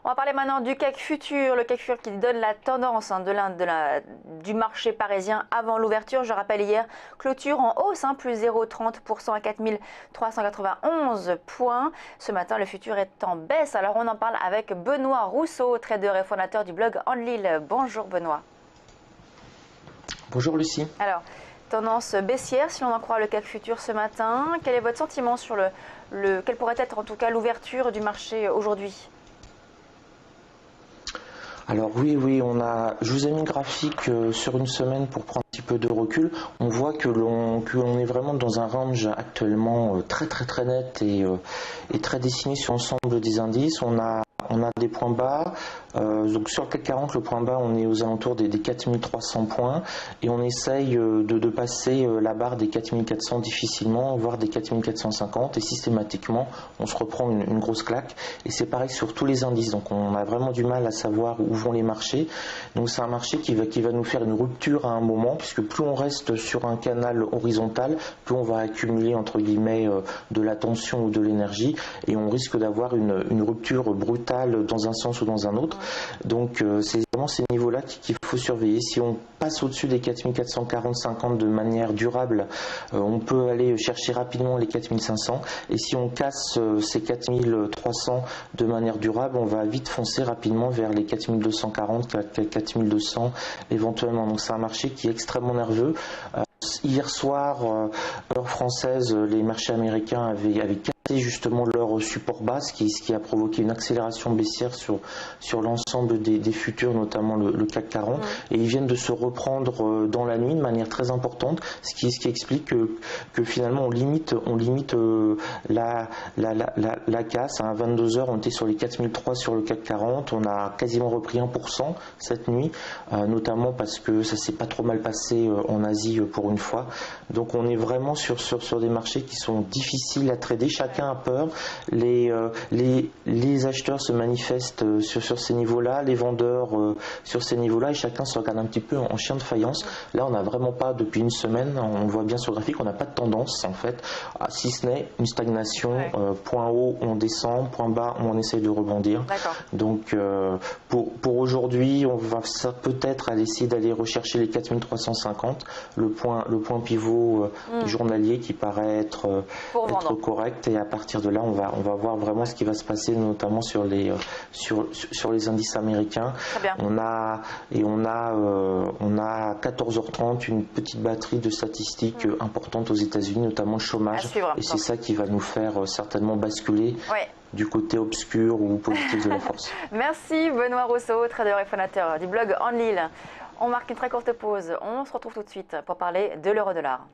On va parler maintenant du CAC futur, le CAC futur qui donne la tendance du marché parisien avant l'ouverture. Je rappelle hier, clôture en hausse, plus 0,30% à 4391 points. Ce matin, le futur est en baisse. Alors on en parle avec Benoît Rousseau, trader et fondateur du blog Enlil. Bonjour Benoît. Bonjour Lucie. Alors, tendance baissière si l'on en croit le CAC futur ce matin. Quel est votre sentiment sur quelle pourrait être en tout cas l'ouverture du marché aujourd'hui ? Alors oui, je vous ai mis une graphique sur une semaine pour prendre un petit peu de recul. On voit que l'on est vraiment dans un range actuellement très net et très dessiné sur l'ensemble des indices. On a des points bas, donc sur le CAC 40, le point bas, on est aux alentours des 4300 points et on essaye de passer la barre des 4400 difficilement, voire des 4450 et systématiquement, on se reprend une grosse claque et c'est pareil sur tous les indices, donc on a vraiment du mal à savoir où vont les marchés. Donc c'est un marché qui va nous faire une rupture à un moment, puisque plus on reste sur un canal horizontal, plus on va accumuler entre guillemets de la tension ou de l'énergie et on risque d'avoir une rupture brutale dans un sens ou dans un autre. Donc c'est vraiment ces niveaux-là qu'il faut surveiller. Si on passe au-dessus des 4440-50 de manière durable, on peut aller chercher rapidement les 4500 et si on casse ces 4300 de manière durable, on va vite foncer rapidement vers les 4240, 4200 éventuellement. Donc c'est un marché qui est extrêmement nerveux. Hier soir, heure française, les marchés américains avaient cassé justement leur support bas, ce qui a provoqué une accélération baissière sur l'ensemble des futurs, notamment le CAC 40. Et ils viennent de se reprendre dans la nuit de manière très importante, ce qui explique que finalement on limite la casse. À 22 heures, on était sur les 4003 sur le CAC 40. On a quasiment repris 1% cette nuit, notamment parce que ça s'est pas trop mal passé en Asie pour une fois. Donc on est vraiment sur des marchés qui sont difficiles à trader. Chacun a peur. Les acheteurs se manifestent sur ces niveaux-là, les vendeurs sur ces niveaux-là, et chacun se regarde un petit peu en chien de faïence. Là, on n'a vraiment pas, depuis une semaine, on le voit bien sur le graphique, on n'a pas de tendance en fait, si ce n'est une stagnation. Point haut, on descend, point bas, on essaye de rebondir. Donc pour aujourd'hui, on va peut-être essayer d'aller rechercher les 4350, le point pivot journalier qui paraît être correct, et à partir de là on va voir vraiment ce qui va se passer, notamment sur les indices américains. On a à 14h30 une petite batterie de statistiques importantes aux États-Unis, notamment le chômage, et c'est ça qui va nous faire certainement basculer du côté obscur ou positif de la force. Merci Benoît Rousseau, trader et fondateur du blog Enlil. On marque une très courte pause. On se retrouve tout de suite pour parler de l'euro-dollar.